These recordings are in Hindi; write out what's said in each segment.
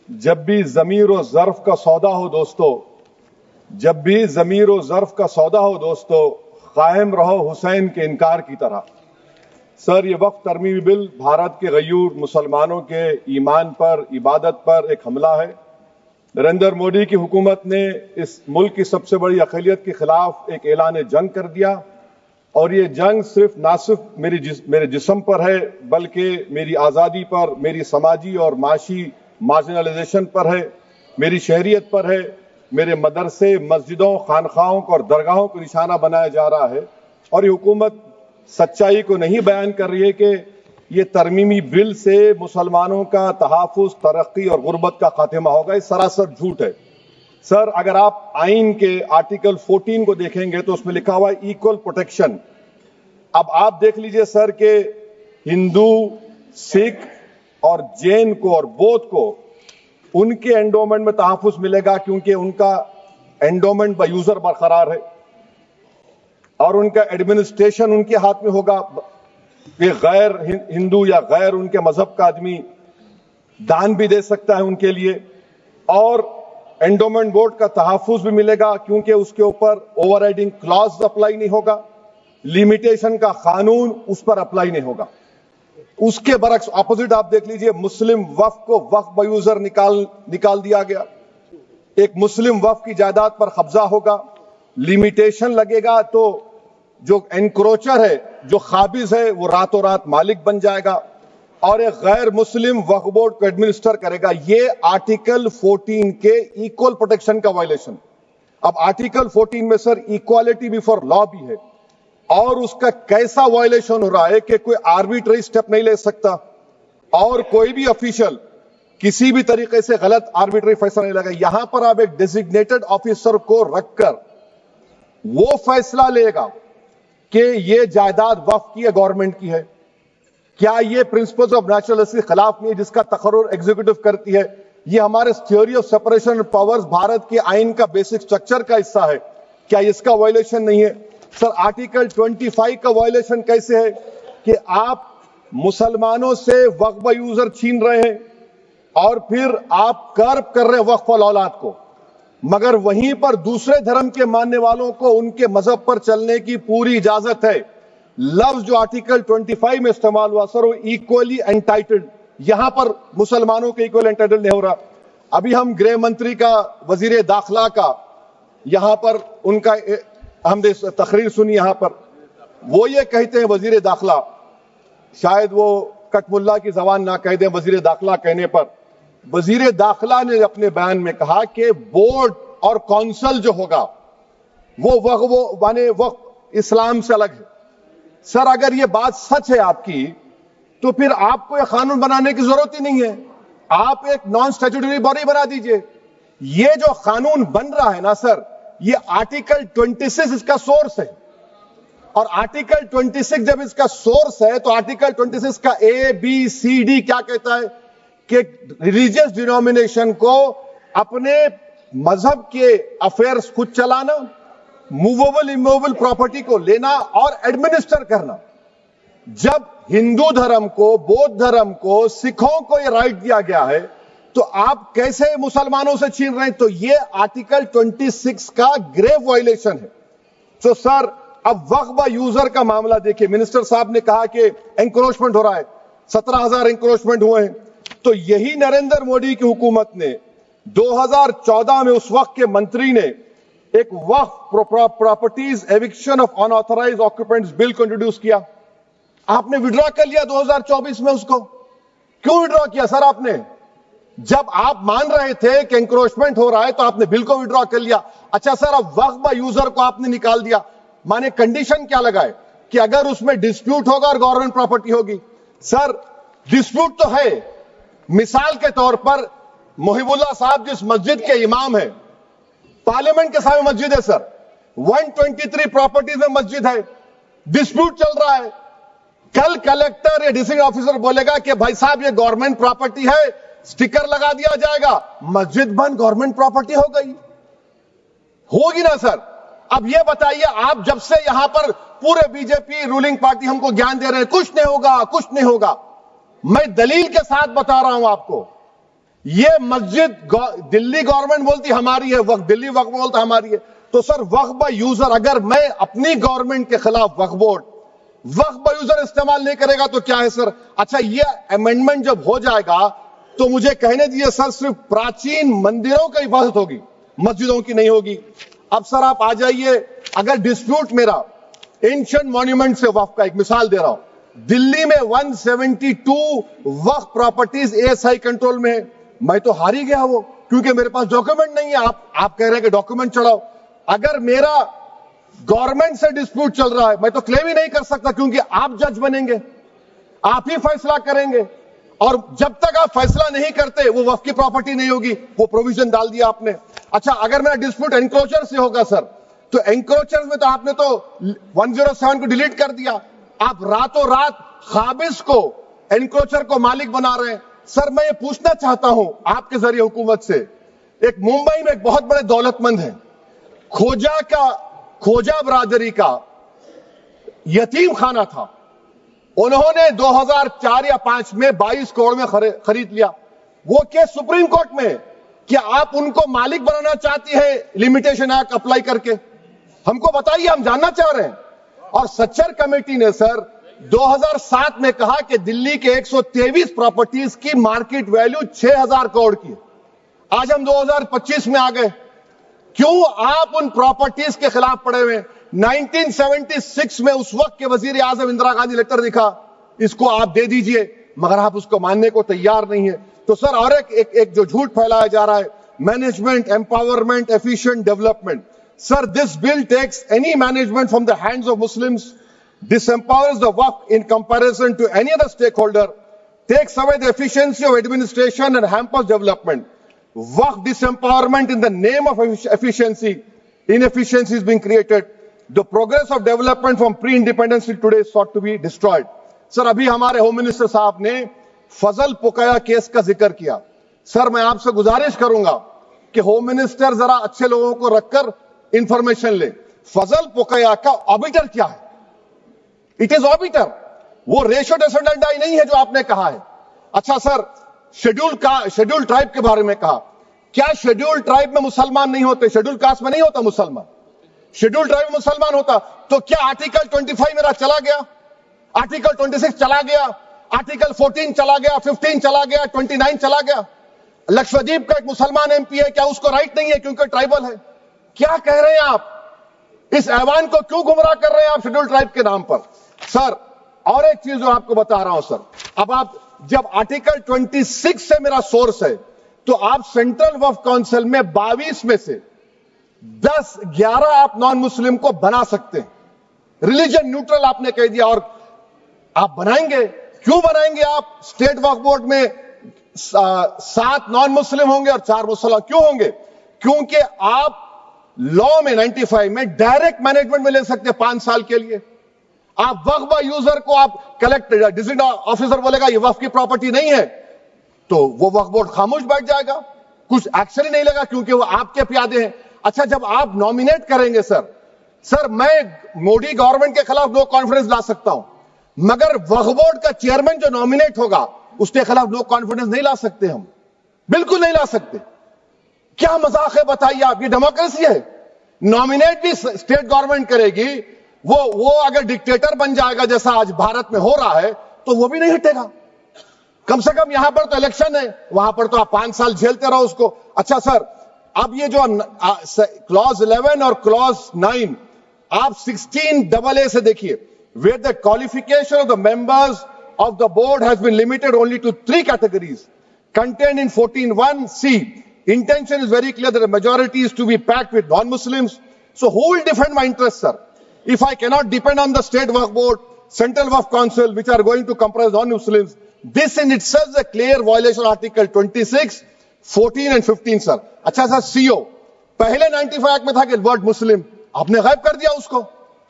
जब भी ज़मीर और ज़र्फ का सौदा हो दोस्तों, जब भी ज़मीर और ज़र्फ का सौदा हो दोस्तों, कायम रहो हुसैन के इनकार की तरह। सर, ये वक्फ तरमीमी बिल भारत के गयूर मुसलमानों के ईमान पर, इबादत पर एक हमला है। नरेंद्र मोदी की हुकूमत ने इस मुल्क की सबसे बड़ी अक़लियत के खिलाफ एक ऐलान जंग कर दिया, और ये जंग ना सिर्फ मेरे जिस्म पर है, बल्कि मेरी आज़ादी पर, मेरी समाजी और माशी मार्जिनलाइजेशन पर है, मेरी शहरियत पर है, मेरे मदरसे, मस्जिदों, खानखाहों को और दरगाहों को निशाना बनाया जा रहा है। और ये हुकूमत सच्चाई को नहीं बयान कर रही है कि ये तरमीमी बिल से मुसलमानों का तहफ़्फ़ुज़, तरक्की और गुर्बत का खात्मा होगा। ये सरासर झूठ है। सर, अगर आप आइन के आर्टिकल 14 को देखेंगे तो उसमें लिखा हुआ है इक्वल प्रोटेक्शन। अब आप देख लीजिए सर कि हिंदू, सिख और जैन को और बौद्ध को उनके एंडोमेंट में तहफ़्फ़ुज़ मिलेगा, क्योंकि उनका एंडोमेंट बाय यूजर बरकरार है और उनका एडमिनिस्ट्रेशन उनके हाथ में होगा। ये गैर हिंदू या गैर उनके मजहब का आदमी दान भी दे सकता है उनके लिए, और एंडोमेंट बोर्ड का तहफ़्फ़ुज़ भी मिलेगा, क्योंकि उसके ऊपर ओवरराइडिंग क्लॉज अप्लाई नहीं होगा, लिमिटेशन का कानून उस पर अप्लाई नहीं होगा। उसके बरक्स ऑपोजिट आप देख लीजिए, मुस्लिम वक्फ को वक्फ बाय यूजर निकाल दिया गया। एक मुस्लिम वक्फ की जायदाद पर कब्जा होगा, लिमिटेशन लगेगा तो जो एनक्रोचर है, जो खाबिज है, वो रातों रात मालिक बन जाएगा और एक गैर मुस्लिम वक्फ बोर्ड को एडमिनिस्टर करेगा। ये आर्टिकल 14 के इक्वल प्रोटेक्शन का वायलेशन। अब आर्टिकल 14 में सर इक्वालिटी बिफोर लॉ भी है, और उसका कैसा वायलेशन हो रहा है कि कोई आर्बिट्ररी स्टेप नहीं ले सकता और कोई भी ऑफिशियल किसी भी तरीके से गलत आर्बिट्ररी फैसला नहीं लगा। यहां पर आप एक डेजिग्नेटेड ऑफिसर को रखकर वो फैसला लेगा कि ये जायदाद वक्फ की है, गवर्नमेंट की है। क्या ये प्रिंसिपल्स ऑफ नेचुरल के खिलाफ नहीं है, जिसका तकर्रुर एग्जीक्यूटिव करती है? ये हमारे theory of separation of powers, Bharat के आइन का बेसिक स्ट्रक्चर का हिस्सा है। क्या इसका वायलेशन नहीं है? सर, आर्टिकल 25 का वायलेशन कैसे है कि आप मुसलमानों से वक्फ बाय यूजर छीन रहे हैं और फिर आप कर्ब कर रहे हैं वक्फ वाल औलाद को, मगर वहीं पर दूसरे धर्म के मानने वालों को उनके मजहब पर चलने की पूरी इजाजत है। लफ्ज जो आर्टिकल 25 में इस्तेमाल हुआ सर, वो इक्वली एंटाइटल्ड, यहां पर मुसलमानों के इक्वल एंटाइटल्ड नहीं हो रहा। अभी हम गृह मंत्री का, वजीर दाखिला का यहां पर उनका हमने तकरीर सुनी, यहां पर वो ये कहते हैं, वजीर दाखिला, शायद वो कटमुल्ला की जबान ना कह दें, वजीर दाखिला कहने पर वजीर दाखिला ने अपने बयान में कहा कि बोर्ड और काउंसिल जो होगा वो माने वक्फ इस्लाम से अलग है। सर, अगर ये बात सच है आपकी, तो फिर आपको एक कानून बनाने की जरूरत ही नहीं है, आप एक नॉन स्टैट्यूटरी बॉडी बना दीजिए। ये जो कानून बन रहा है ना सर, ये आर्टिकल 26 इसका सोर्स है, और आर्टिकल 26 जब इसका सोर्स है तो आर्टिकल 26 का ABCD क्या कहता है कि रिलीजियस डिनोमिनेशन को अपने मजहब के अफेयर्स खुद चलाना, मूवेबल इमूवेबल प्रॉपर्टी को लेना और एडमिनिस्टर करना। जब हिंदू धर्म को, बौद्ध धर्म को, सिखों को यह राइट दिया गया है, तो आप कैसे मुसलमानों से छीन रहे हैं? तो ये आर्टिकल 26 का ग्रेव वायलेशन है। तो सर, अब वक्फ बाय यूजर का मामला देखिए, मिनिस्टर साहब ने कहा कि एंक्रोचमेंट हो रहा है, 17,000 एंक्रोचमेंट हुए हैं। तो यही नरेंद्र मोदी की हुकूमत ने 2014 में उस वक्त के मंत्री ने एक Waqf properties eviction of unauthorised occupants bill को इंट्रोड्यूस किया। आपने विड्रॉ कर लिया 2024 में उसको। क्यों विड्रॉ किया सर आपने? जब आप मान रहे थे कि एंक्रोचमेंट हो रहा है तो आपने बिल को विड्रॉ कर लिया। अच्छा सर, अब वक्फ बाय यूजर को आपने निकाल दिया, माने कंडीशन क्या लगाए कि अगर उसमें डिस्प्यूट होगा और गवर्नमेंट प्रॉपर्टी होगी। सर, डिस्प्यूट तो है। मिसाल के तौर पर मोहिबुल्लाह साहब जिस मस्जिद के इमाम है, पार्लियामेंट के सामने मस्जिद है सर, 123 प्रॉपर्टीज में मस्जिद है, डिस्प्यूट चल रहा है। कल कलेक्टर या डिस्ट्रिक्ट ऑफिसर बोलेगा कि भाई साहब ये गवर्नमेंट प्रॉपर्टी है, स्टिकर लगा दिया जाएगा, मस्जिद बंद, गवर्नमेंट प्रॉपर्टी हो गई, होगी ना सर? अब ये बताइए, आप जब से यहां पर पूरे बीजेपी रूलिंग पार्टी हमको ज्ञान दे रहे हैं कुछ नहीं होगा, कुछ नहीं होगा, मैं दलील के साथ बता रहा हूं आपको। ये मस्जिद दिल्ली गवर्नमेंट बोलती हमारी है, वक्फ दिल्ली वक्फ बोलता हमारी है। तो सर वक्फ बाय यूजर, अगर मैं अपनी गवर्नमेंट के खिलाफ वक्फ बोर्ड वक्फ बाय यूजर इस्तेमाल नहीं करेगा तो क्या है सर? अच्छा, ये अमेंडमेंट जब हो जाएगा तो मुझे कहने दीजिए सर, सिर्फ प्राचीन मंदिरों की इबादत होगी, मस्जिदों की नहीं होगी। अब सर आप आ जाइए, अगर डिस्प्यूट मेरा एंशिएंट मॉन्यूमेंट से वक्फ का, एक मिसाल दे रहा हूं, दिल्ली में 172 वक्फ प्रॉपर्टीज एएसआई कंट्रोल में है। मैं तो हार ही गया वो, क्योंकि मेरे पास डॉक्यूमेंट नहीं है। आप कह रहे हैं कि डॉक्यूमेंट चढ़ाओ। अगर मेरा गवर्नमेंट से डिस्प्यूट चल रहा है, मैं तो क्लेम ही नहीं कर सकता, क्योंकि आप जज बनेंगे, आप ही फैसला करेंगे, और जब तक आप फैसला नहीं करते वो वक्फ की प्रॉपर्टी नहीं होगी। वो प्रोविजन डाल दिया आपने। अच्छा, अगर मेरा डिस्प्यूट एनक्रोचर से होगा सर, तो एनक्रोचर में तो आपने तो 107 को डिलीट कर दिया। आप रातों रात खाबिज को, एनक्रोचर को मालिक बना रहे हैं। सर मैं ये पूछना चाहता हूं आपके जरिए हुकूमत से, एक मुंबई में एक बहुत बड़े दौलतमंद है, खोजा बरादरी का यतीम खाना था। उन्होंने 2004 या 5 में 22 करोड़ में खरीद लिया। वो केस सुप्रीम कोर्ट में है कि आप उनको मालिक बनाना चाहती है लिमिटेशन एक्ट अप्लाई करके। हमको बताइए, हम जानना चाह रहे हैं। और सच्चर कमेटी ने सर 2007 में कहा कि दिल्ली के 123 प्रॉपर्टीज की मार्केट वैल्यू 6000 करोड़ की। आज हम 2025 में आ गए, क्यों आप उन प्रॉपर्टीज के खिलाफ पड़े हुए? 1976 में उस वक्त के वजीर आजम इंदिरा गांधी लेटर लिखा, इसको आप दे दीजिए, मगर आप उसको मानने को तैयार नहीं है। तो सर और एक जो झूठ फैलाया जा रहा है, management empowerment efficient development. Sir this bill takes any management from the hands of Muslims, disempowers the waqf in comparison to any other stakeholder, takes away the efficiency of administration and hampers development. Waqf disempowerment in the name of efficiency, inefficiency is being created. The progress of development from pre-independence till today is sought to be destroyed. Sir अभी हमारे होम मिनिस्टर साहब ने फजल पुकाया केस का जिक्र किया। सर मैं आपसे गुजारिश करूंगा कि होम मिनिस्टर जरा अच्छे लोगों को रखकर इंफॉर्मेशन ले। फजल पुकाया का ऑबिटर क्या है? इट इज ऑबिटर, वो रेशो डेसिडेंडाई नहीं है जो आपने कहा है। अच्छा सर, शेड्यूल ट्राइब के बारे में कहा, क्या शेड्यूल ट्राइब में मुसलमान नहीं होते? शेड्यूल कास्ट में नहीं होता मुसलमान, शेड्यूल ट्राइब में मुसलमान होता। तो क्या आर्टिकल 25 मेरा चला गया, आर्टिकल 26 चला गया, आर्टिकल 14 चला गया, 15 चला गया, 29 चला गया? लक्षद्वीप का एक मुसलमान एमपी है, क्या उसको राइट नहीं है क्योंकि ट्राइबल है? क्या कह रहे हैं आप? इस ऐवान को क्यों गुमराह कर रहे हैं आप शेड्यूल ट्राइब के नाम पर? सर और एक चीज जो आपको बता रहा हूं सर, अब आप जब आर्टिकल 26 से मेरा सोर्स है, तो आप सेंट्रल वक्फ काउंसिल में 22 में से 10-11 आप नॉन मुस्लिम को बना सकते हैं। रिलीजन न्यूट्रल आपने कह दिया, और आप बनाएंगे, क्यों बनाएंगे आप? स्टेट वक्फ बोर्ड में 7 नॉन मुस्लिम होंगे और 4 मुसलमान क्यों होंगे? क्योंकि आप लॉ में 95 में डायरेक्ट मैनेजमेंट में ले सकते हैं 5 साल के लिए। आप वक्फ बाय यूजर को आप कलेक्टर डिस्ट्रिक्ट ऑफिसर बोलेगा ये वक्फ की प्रॉपर्टी नहीं है, तो वो वक्फ बोर्ड खामोश बैठ जाएगा, कुछ एक्शन ही नहीं लेगा, क्योंकि वो आपके प्यादे हैं। अच्छा, जब आप नॉमिनेट करेंगे सर मैं मोदी गवर्नमेंट के खिलाफ नो कॉन्फिडेंस ला सकता हूं, मगर वक्फ बोर्ड का चेयरमैन जो नॉमिनेट होगा उसके खिलाफ नो कॉन्फिडेंस नहीं ला सकते, हम बिल्कुल नहीं ला सकते। क्या मजाक है बताइए आप? ये डेमोक्रेसी है। नॉमिनेट भी स्टेट गवर्नमेंट करेगी, वो अगर डिक्टेटर बन जाएगा जैसा आज भारत में हो रहा है, तो वो भी नहीं हटेगा। कम से कम यहां पर तो इलेक्शन है, वहां पर तो आप 5 साल झेलते रहो उसको। अच्छा सर, अब ये जो क्लॉज 11 और क्लॉज 9 आप 16AA से देखिए, where the qualification of the members of the board has been limited only to 3 categories contained in 14(1)(c. Intention is very clear that the majority is to be packed with non-Muslims. So who will defend my interests, sir? If I cannot depend on the state waqf board, central waqf council, which are going to comprise non-Muslims, this in itself is a clear violation of Article 26, 14 and 15, sir. अच्छा सर, CO पहले 95 एक्ट में था कि वर्ड मुस्लिम, आपने गायब कर दिया उसको।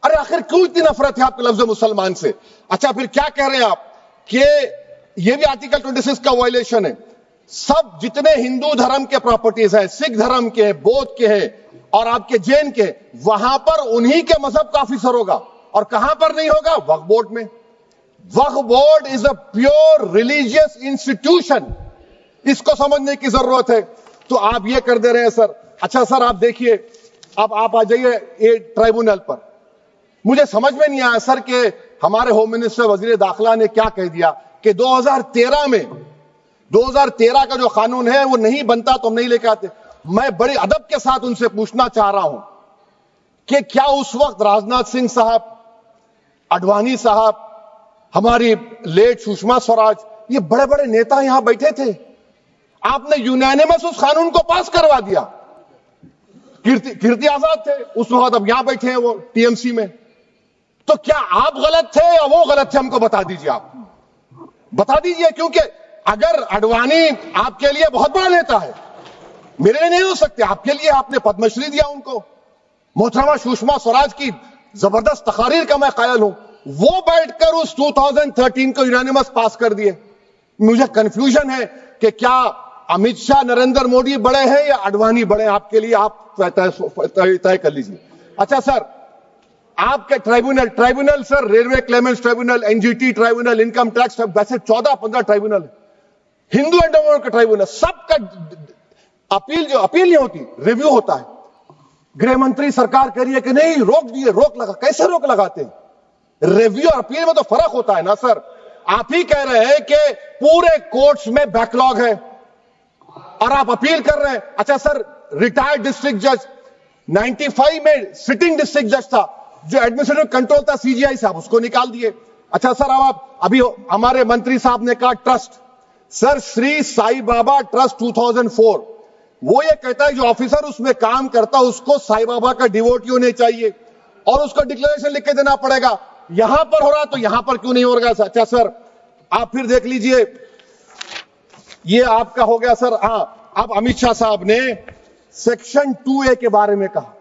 अरे आखिर क्यों इतनी नफरत है आपके लफ्ज मुसलमान से? अच्छा फिर क्या कह रहे हैं आप कि ये भी आर्टिकल 26 का वायलेशन है? सब जितने हिंदू धर्म के प्रॉपर्टीज हैं, सिख धर्म के हैं, बौद्ध के हैं और आपके जैन के, वहां पर उन्हीं के मजहब का ऑफिसर होगा, और कहां पर नहीं होगा? वक्फ बोर्ड में। Waqf board is a pure religious institution. इसको समझने की जरूरत है। तो आप ये कर दे रहे हैं सर। अच्छा सर, आप देखिए, अब आप आ जाइए ये ट्राइब्यूनल पर। मुझे समझ में नहीं आया सर कि हमारे होम मिनिस्टर वजीर दाखिला ने क्या कह दिया कि 2013 का जो कानून है वो नहीं बनता तो हम नहीं लेके आते। मैं बड़े अदब के साथ उनसे पूछना चाह रहा हूं कि क्या उस वक्त राजनाथ सिंह साहब, आडवाणी साहब, हमारी लेट सुषमा स्वराज, ये बड़े बड़े नेता यहां बैठे थे? आपने यूनानिमस उस कानून को पास करवा दिया। कीर्ति आजाद थे उस वक्त, अब यहां बैठे हैं वो टीएमसी में। तो क्या आप गलत थे या वो गलत थे? हमको बता दीजिए, आप बता दीजिए। क्योंकि अगर आडवाणी आपके लिए बहुत बड़ा नेता है, मेरे लिए नहीं हो सकते, आपके लिए आपने पद्मश्री दिया उनको। मोहतरमा सुषमा स्वराज की जबरदस्त तकारीर का मैं कायल हूं, वो बैठकर उस 2013 को यूनानिमस पास कर दिए। मुझे कंफ्यूजन है कि क्या अमित शाह, नरेंद्र मोदी बड़े हैं या आडवाणी बड़े हैं? आपके लिए आप तय कर लीजिए। अच्छा सर, आपके tribunal sir, railway Clements tribunal, NGT tribunal, income tax, वैसे 14-15 ट्राइब्यूनल, हिंदू एंडोवर का ट्राइब्यूनल, सबका अपील नहीं होती, रिव्यू होता है। गृह मंत्री सरकार कह रही है कि नहीं, रोक दिए, रोक लगा। कैसे रोक लगाते हैं? रिव्यू और अपील में तो फर्क होता है ना सर। आप ही कह रहे हैं कि पूरे कोर्ट्स में बैकलॉग है और आप अपील कर रहे हैं। अच्छा सर, रिटायर्ड डिस्ट्रिक्ट जज 95 में सिटिंग डिस्ट्रिक्ट जज था, जो एडमिनिस्ट्रेटिव कंट्रोल था सीजीआई साहब, उसको निकाल दिए। अच्छा सर, अब आप अभी हमारे मंत्री साहब ने कहा trust, sir Shri Sai Baba trust 2004, वो ये कहता है जो ऑफिसर उसमें काम करता उसको साई बाबा का डिवोटी होने चाहिए और उसको डिक्लेरेशन लिख के देना पड़ेगा। यहां पर हो रहा तो यहां पर क्यों नहीं हो रहा? अच्छा सर, आप फिर देख लीजिए, ये आपका हो गया सर। हां, अब अमित शाह साहब ने सेक्शन 2A के बारे में कहा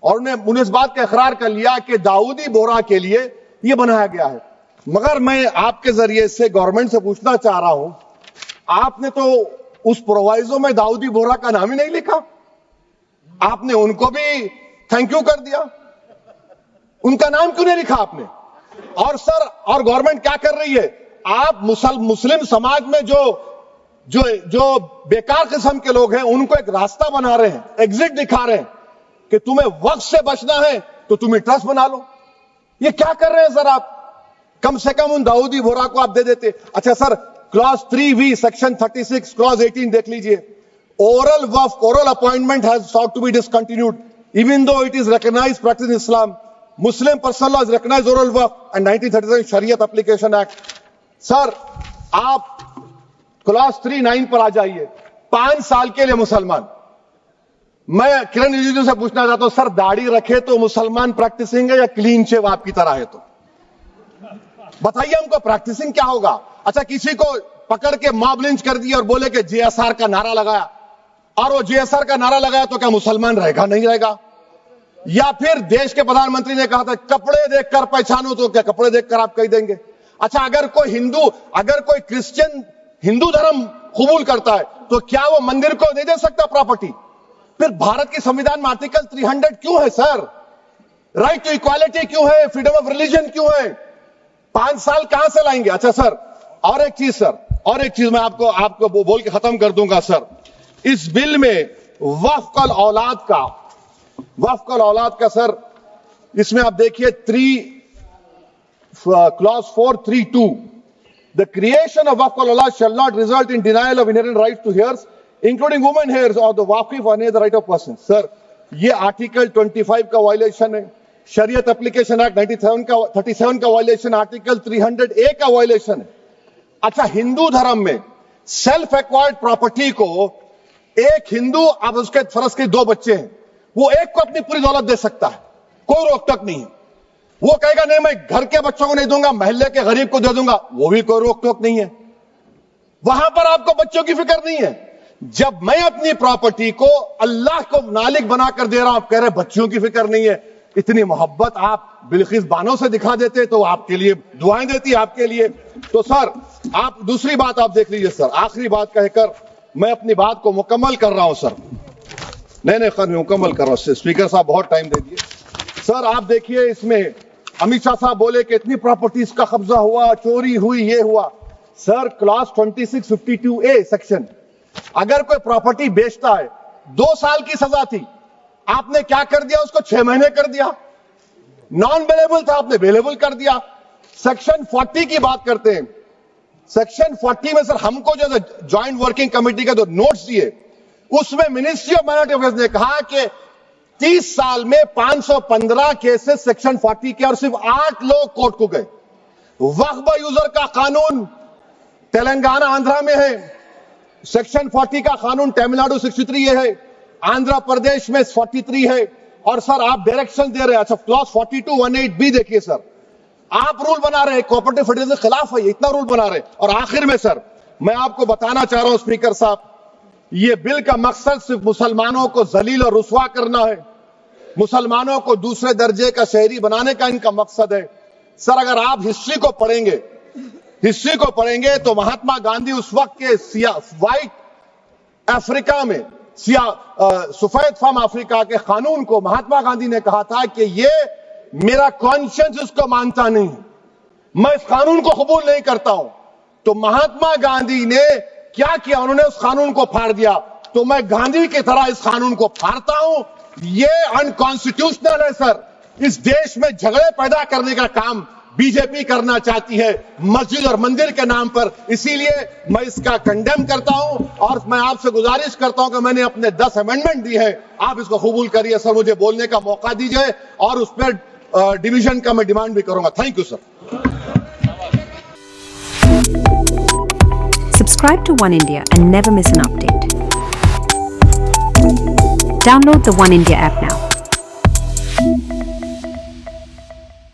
और उन्होंने इस बात का इकरार कर लिया कि दाऊदी बोहरा के लिए यह बनाया गया है। मगर मैं आपके जरिए से गवर्नमेंट से पूछना चाह रहा हूं, आपने तो उस प्रोवाइजो में दाऊदी बोहरा का नाम ही नहीं लिखा। आपने उनको भी थैंक यू कर दिया, उनका नाम क्यों नहीं लिखा आपने? और सर, और गवर्नमेंट क्या कर रही है? आप मुस्लिम समाज में जो बेकार किस्म के लोग हैं उनको एक रास्ता बना रहे हैं, एग्जिट दिखा रहे हैं कि तुम्हें वक्त से बचना है तो तुम्हें ट्रस्ट बना लो। ये क्या कर रहे हैं सर आप? कम से कम उन दाऊदी बोहरा को आप दे देते। अच्छा sir, clause 3V section 36 clause 18 देख लीजिए। Oral Waqf, oral appointment has sought to be discontinued even though it is recognized practice in Islam. Muslim personal laws recognize oral waqf and 1937 Shariat Application Act. Sir, आप क्लॉज 39 पर आ जाइए। 5 साल के लिए मुसलमान। मैं किरण रिजिजू से पूछना चाहता हूं, सर दाढ़ी रखे तो मुसलमान प्रैक्टिसिंग है या क्लीन शेव आपकी तरह है? तो बताइए हमको, प्रैक्टिसिंग क्या होगा? अच्छा, किसी को पकड़ के मॉब लिंच कर दिया और बोले कि JSR का नारा लगाया, और वो JSR का नारा लगाया तो क्या मुसलमान रहेगा? नहीं रहेगा। या फिर देश के प्रधानमंत्री ने कहा था कपड़े देखकर पहचानो, तो क्या कपड़े देखकर आप कह देंगे? अच्छा, अगर कोई क्रिश्चियन हिंदू धर्म कबूल करता है तो क्या वो मंदिर को नहीं दे सकता प्रॉपर्टी? फिर भारत के संविधान में आर्टिकल 300 क्यों है सर? राइट टू इक्वालिटी क्यों है? फ्रीडम ऑफ रिलीजन क्यों है? 5 साल कहां से लाएंगे? अच्छा सर, और एक चीज सर, और एक चीज मैं आपको बोल के खत्म कर दूंगा सर। इस बिल में वक्फ औलाद का सर, इसमें आप देखिए clause 432, the creation of waqf al-awlad shall not result in denial of inherent rights to heirs, including women heirs or the waqif or any other right of person. Sir, ये आर्टिकल 25 का वायलेशन है, शरीयत एप्लीकेशन एक्ट 37 का वायलेशन, आर्टिकल 300A का वायलेशन है। अच्छा, हिंदू धर्म में सेल्फ एक्वायर्ड प्रॉपर्टी को एक हिंदू, अब उसके फर्ज के 2 बच्चे हैं, वो एक को अपनी पूरी दौलत दे सकता है, कोई रोक टोक नहीं है। वो कहेगा नहीं मैं घर के बच्चों को नहीं दूंगा, मोहल्ले के गरीब को दे दूंगा, वो भी कोई रोक टोक नहीं है। वहां पर आपको बच्चों की फिक्र नहीं है। जब मैं अपनी प्रॉपर्टी को अल्लाह को मालिक बनाकर दे रहा हूं, आप कह रहे बच्चों की फिक्र नहीं है। इतनी मोहब्बत आप बिल्किस बानो से दिखा देते तो आपके लिए दुआएं देती आपके लिए। तो सर, आप दूसरी बात आप देख लीजिए सर, आखिरी बात कहकर मैं अपनी बात को मुकम्मल कर रहा हूं सर। नहीं मुकम्मल कर रहा हूं। स्पीकर साहब बहुत टाइम दे दिए। सर आप देखिए, इसमें अमित शाह साहब बोले कि इतनी प्रॉपर्टीज का कब्जा हुआ, चोरी हुई, ये हुआ। सर क्लॉज 2652A सेक्शन, अगर कोई प्रॉपर्टी बेचता है 2 साल की सजा थी, आपने क्या कर दिया, उसको 6 महीने कर दिया। नॉन अवेलेबल था, आपने अवेलेबल कर दिया। सेक्शन 40 की बात करते हैं। सेक्शन 40 में सर हमको जो ज्वाइंट वर्किंग कमेटी का जो नोट्स दिए, उसमें मिनिस्ट्री ऑफ माइनॉरिटी अफेयर्स ने कहा कि 30 साल में 515 केसेस सेक्शन 40 के, और सिर्फ 8 लोग कोर्ट को गए। वक्फ यूजर का कानून तेलंगाना आंध्रा में है, सेक्शन 40 का कानून तमिलनाडु 63 है, आंध्र प्रदेश में 43 है। और सर आप डायरेक्शन दे रहे हैं, अच्छा क्लॉज 4218B देखिए सर, आप रूल बना रहे हैं, कोऑपरेटिव फेडरलिज्म के खिलाफ है, इतना रूल बना रहे हैं। और आखिर में सर मैं आपको बताना चाह रहा हूं स्पीकर साहब, ये बिल का मकसद सिर्फ मुसलमानों को जलील और रुस्वा करना है, मुसलमानों को दूसरे दर्जे का शहरी बनाने का इनका मकसद है। सर अगर आप हिस्ट्री को पढ़ेंगे तो महात्मा गांधी उस वक्त के व्हाइट अफ्रीका में सफेद फार्म अफ्रीका के कानून को महात्मा गांधी ने कहा था कि ये मेरा कॉन्शियंस इसको मानता नहीं, मैं इस कानून को कबूल नहीं करता हूं। तो महात्मा गांधी ने क्या किया, उन्होंने उस कानून को फाड़ दिया। तो मैं गांधी की तरह इस कानून को फाड़ता हूं। ये अनकॉन्स्टिट्यूशनल है सर। इस देश में झगड़े पैदा करने का काम बीजेपी करना चाहती है मस्जिद और मंदिर के नाम पर, इसीलिए मैं इसका कंडेम करता हूं। और मैं आपसे गुजारिश करता हूं कि मैंने अपने 10 अमेंडमेंट दी है, आप इसको कबूल करिए सर, मुझे बोलने का मौका दीजिए, और उस पर डिवीजन का मैं डिमांड भी करूंगा। Thank you sir. Subscribe to One India and never miss an update. Download the One India app now.